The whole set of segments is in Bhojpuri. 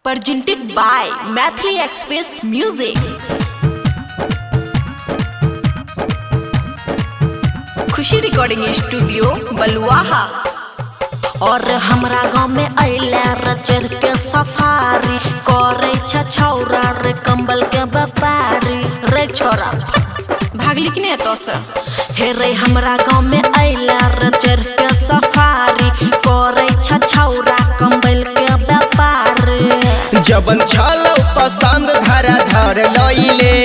presented by Mathli Express Music। Khushi recording studio Baluaha. और हमरा गाँव में अइले रचर के सफारी करे छौरा रे कंबल के व्यापारी रे छोरा भागली कि नहीं तो से हे रे हमरा गाँव में अइले रचर के सफारी करे छौरा कंबल के व्यापारी जबन छलो पसंद धरा धर लइले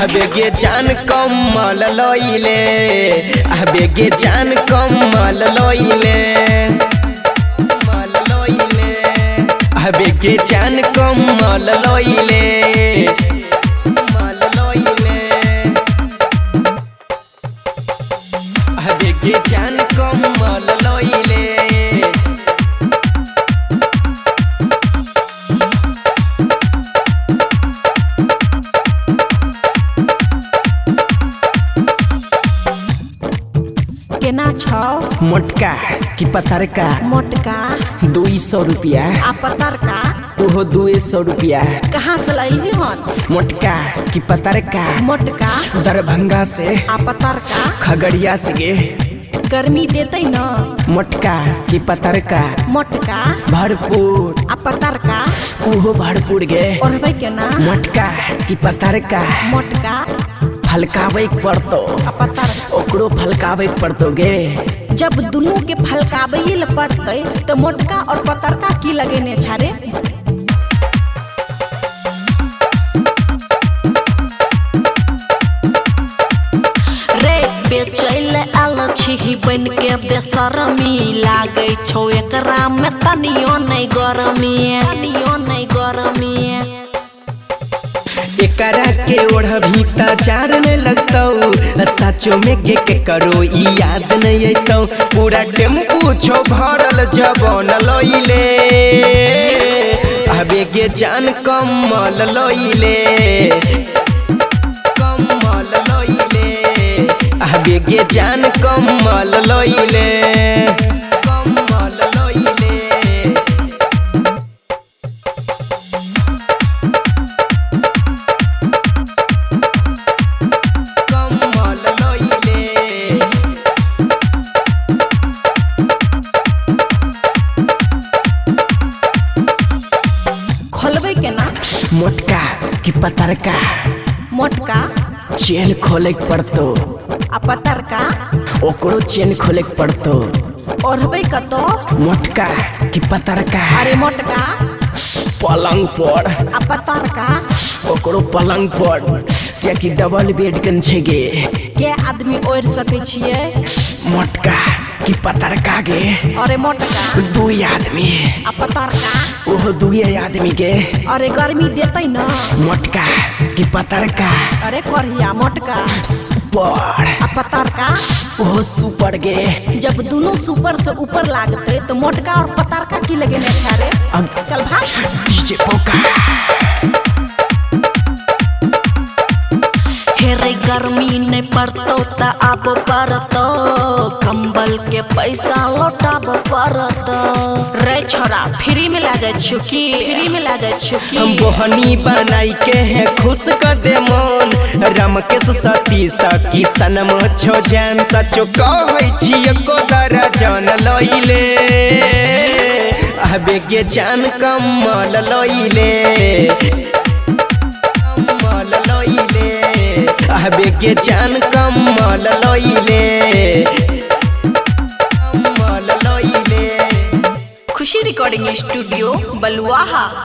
अबे गे जान कमल लइले अबे गे जान कमल लइले अबे गे जान कमल लइले अबे गे जान कमल लइले केना छौ मोटका की पतरका मोटका 200 रुपया आ पतरका ओहो 200 रुपया कहाँ से लैली हन मोटका की पतरका मोटका दरभंगा से आ पतरका खगड़िया से गे गर्मी देते न मोटका की पतरका मोटका भरपूर आ पतरका ओहो भरपूर गे ओढ़बै केना मोटका की पतरका मोटका फलकावे पड़तो आ पतरका ओकरो फलकावे पड़तो गे जब दुनू के फलकाबै ल पड़तै तो मोटका और पतरका की लगेने छारे रे बेचैल आल छी बन के बेसरमी लागे छौ एकरा में तनियो नहीं गरमी एकरा के ओढ़ भी चार नहीं लगतौ सचो में के करो ई याद नहीं अतौ पूरा टेम्पू छो भरल जबन लइले अबे गे जान कमल लइले अबे गे जान कमल लइले खोलबै केना मोटका की पतरका मोटका चेन खोले पड़तो आ पतरका ओकरो चेन खोले पड़तो ओढ़बै कतो मोटका की पतरका अरे मोटका पलंग पर आ पतरका ओकरो पलंग पर क्या कि डबल बेड कन छे गे के आदमी ओढ़ सकै छियै मोटका की पतरका गे अरे मोटका दू आदमी आ पतरका ओहो दुए आदमी के अरे गर्मी देतै न मोटका की पतरका अरे करिया मोटका सुपर आ पतरका ओहो सुपर गे जब दोनों सुपर से ऊपर लागते तो मोटका और पतरका की लगेने छारे अब चल भाग डीजे पोका हेरे गर्मी नहीं पड़तो त अब पड़तो कंबल के पैसा लौटाब पड़तो रे छोरा फ्री में ला जाय छुकी फ्री में ला जाय छुकी हम बोहनी बनाई के हैं खुश कर दे मन रमकेश सती सकी सनम छो जान सचो कहै छियै को दर्जन लइले अबे गे जान कमल लइले अबे गे जान कमल लइले खुशी रिकॉर्डिंग स्टूडियो बलुआहा।